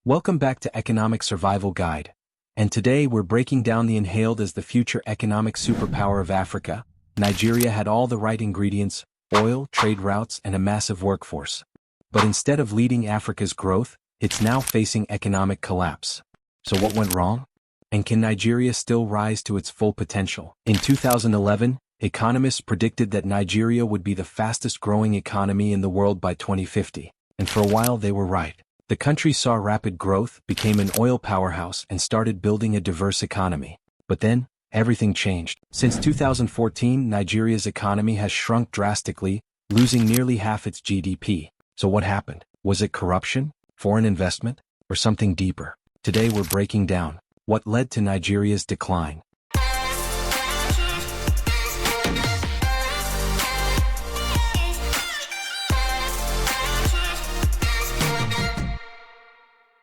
Welcome back to Economic Survival Guide. And today we're breaking down the inhaled as the future economic superpower of Africa. Nigeria had all the right ingredients: oil, trade routes, and a massive workforce. But instead of leading Africa's growth, it's now facing economic collapse. So what went wrong? And can Nigeria still rise to its full potential? In 2011, economists predicted that Nigeria would be the fastest growing economy in the world by 2050. And for a while they were right. The country saw rapid growth, became an oil powerhouse, and started building a diverse economy. But then, everything changed. Since 2014, Nigeria's economy has shrunk drastically, losing nearly half its GDP. So what happened? Was it corruption, foreign investment, or something deeper? Today we're breaking down what led to Nigeria's decline.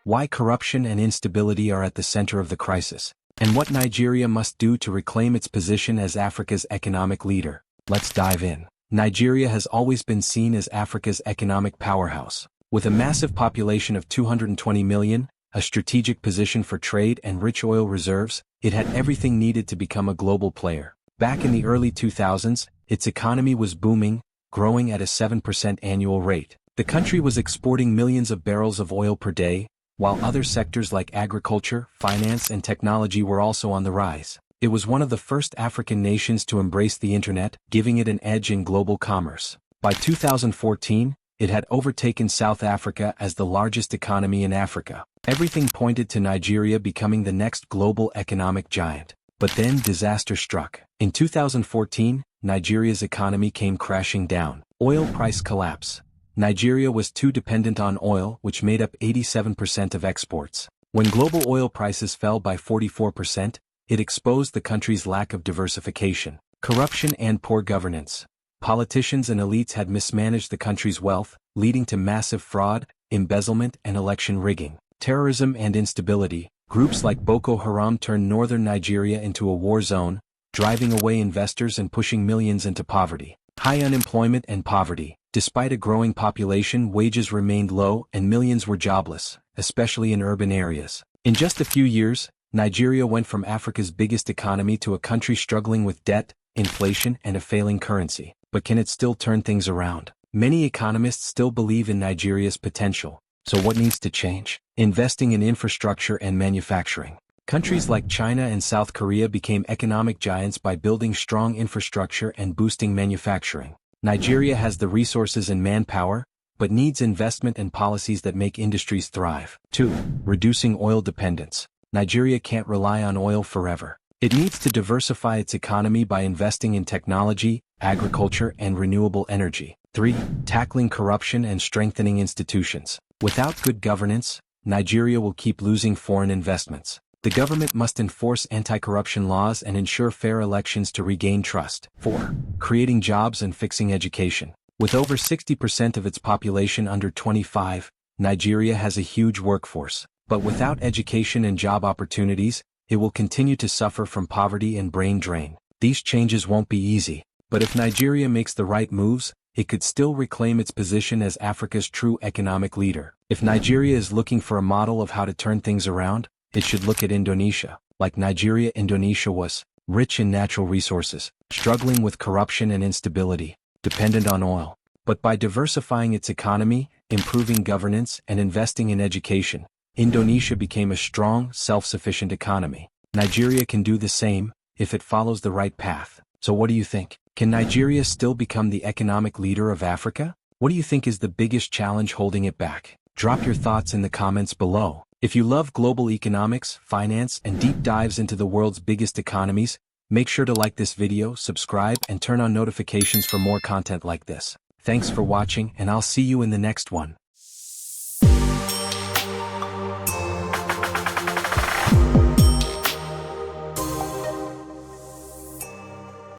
Why corruption and instability are at the center of the crisis, and what Nigeria must do to reclaim its position as Africa's economic leader. Let's dive in. Nigeria has always been seen as Africa's economic powerhouse. With a massive population of 220 million, a strategic position for trade and rich oil reserves, it had everything needed to become a global player. Back in the early 2000s, its economy was booming, growing at a 7% annual rate. The country was exporting millions of barrels of oil per day, while other sectors like agriculture, finance, and technology were also on the rise. It was one of the first African nations to embrace the internet, giving it an edge in global commerce. By 2014, it had overtaken South Africa as the largest economy in Africa. Everything pointed to Nigeria becoming the next global economic giant. But then disaster struck. In 2014, Nigeria's economy came crashing down. Oil price collapse. Nigeria was too dependent on oil, which made up 87% of exports. When global oil prices fell by 44%, it exposed the country's lack of diversification, corruption, and poor governance. Politicians and elites had mismanaged the country's wealth, leading to massive fraud, embezzlement, and election rigging. Terrorism and instability. Groups like Boko Haram turned northern Nigeria into a war zone, driving away investors and pushing millions into poverty. High unemployment and poverty. Despite a growing population, wages remained low and millions were jobless, especially in urban areas. In just a few years, Nigeria went from Africa's biggest economy to a country struggling with debt, inflation, and a failing currency. But can it still turn things around? Many economists still believe in Nigeria's potential. So what needs to change? Investing in infrastructure and manufacturing. Countries like China and South Korea became economic giants by building strong infrastructure and boosting manufacturing. Nigeria has the resources and manpower, but needs investment and policies that make industries thrive. 2. Reducing oil dependence. Nigeria can't rely on oil forever. It needs to diversify its economy by investing in technology, agriculture, and renewable energy. 3. Tackling corruption and strengthening institutions. Without good governance, Nigeria will keep losing foreign investments. The government must enforce anti-corruption laws and ensure fair elections to regain trust. 4. Creating jobs and fixing education. With over 60% of its population under 25, Nigeria has a huge workforce. But without education and job opportunities, it will continue to suffer from poverty and brain drain. These changes won't be easy, but if Nigeria makes the right moves, it could still reclaim its position as Africa's true economic leader. If Nigeria is looking for a model of how to turn things around, it should look at Indonesia. Like Nigeria, Indonesia was rich in natural resources, struggling with corruption and instability, dependent on oil. But by diversifying its economy, improving governance, and investing in education, Indonesia became a strong, self-sufficient economy. Nigeria can do the same, if it follows the right path. So what do you think? Can Nigeria still become the economic leader of Africa? What do you think is the biggest challenge holding it back? Drop your thoughts in the comments below. If you love global economics, finance, and deep dives into the world's biggest economies, make sure to like this video, subscribe, and turn on notifications for more content like this. Thanks for watching, and I'll see you in the next one.